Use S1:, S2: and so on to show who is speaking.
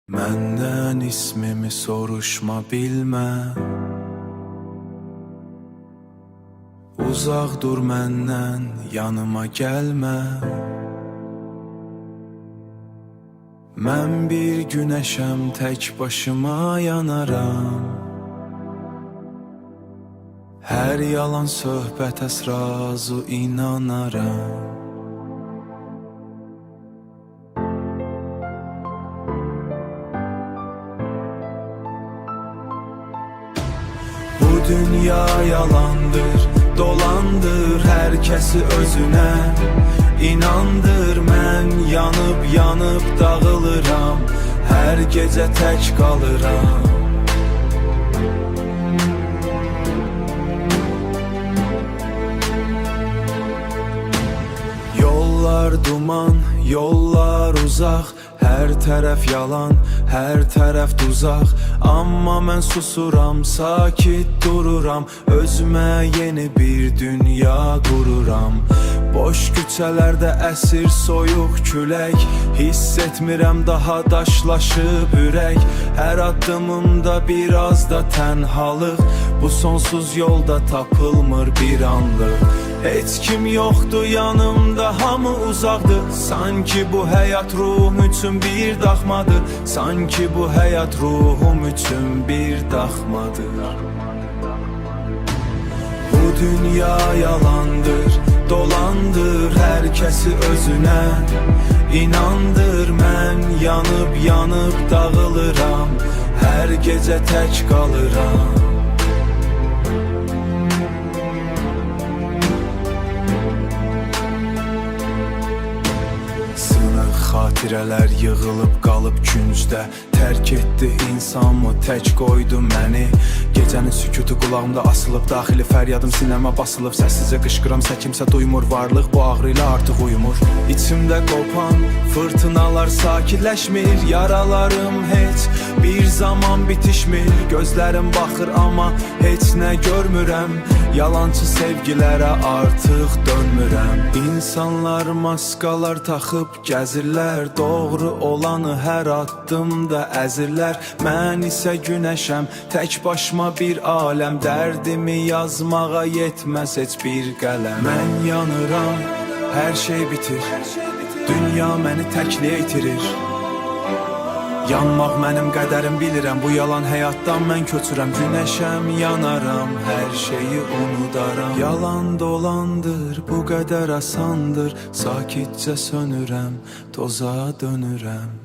S1: Məndən ismimi soruşma bilmə, uzaq dur məndən, yanıma gəlmə. Mən bir günəşəm, tək başıma yanaram. Hər yalan söhbətə razı inanaram. Bu dünya yalandır, dolandır hər kəsi özünə. İnandır, mən yanıb dağılıram, hər gecə tək qalıram. Yollar duman, yollar uzaq, hər tərəf yalan, hər tərəf tuzaq. Amma mən susuram, sakit dururam, özümə yeni bir dünya qururam. Boş küçələrdə əsir soyuq külək, hiss etmirəm daha daşlaşıb ürək. Hər addımımda biraz da tənhalıq, bu sonsuz yolda tapılmır bir anlıq. Heç kim yoxdur yanımda, hamı uzaqdır. Sanki bu həyat ruhum üçün bir daxmadır. Sanki bu həyat ruhum üçün bir daxmadır. Bu dünya yalandır, dolandır hər kəsi özünə. İnandır, mən yanıb dağılıram, hər gecə tək qalıram. Xatirələr yığılıb qalıb küncdə, tərk etdi insanmı, tək qoydu məni. Gecənin sükutu qulağımda asılıb, daxili fəryadım sinəmə basılıb. Səssizcə qışqıram, kimsə duymur, varlıq bu ağrı ilə artıq uyumur. İçimdə qopan fırtınalar sakitləşmir, yaralarım heç bir zaman bitişmir. Gözlərim baxır amma heç nə görmürəm, yalancı sevgilərə artıq dönmürəm. İnsanlar maskalar taxıb gəzirlər, doğru olanı hər addımda əzirlər. Mən isə günəşəm, tək başıma bir aləm, dərdimi yazmağa yetməz heç bir qələm. Mən yanıram, hər şey bitir, dünya məni təkliyə itirir. Yanmaq mənim qədərim bilirəm, bu yalan həyatdan mən köçürəm. Günəşəm, yanaram, hər şeyi unudaram. Yalan dolandır, bu qədər asandır, sakitcə sönürəm, toza dönürəm.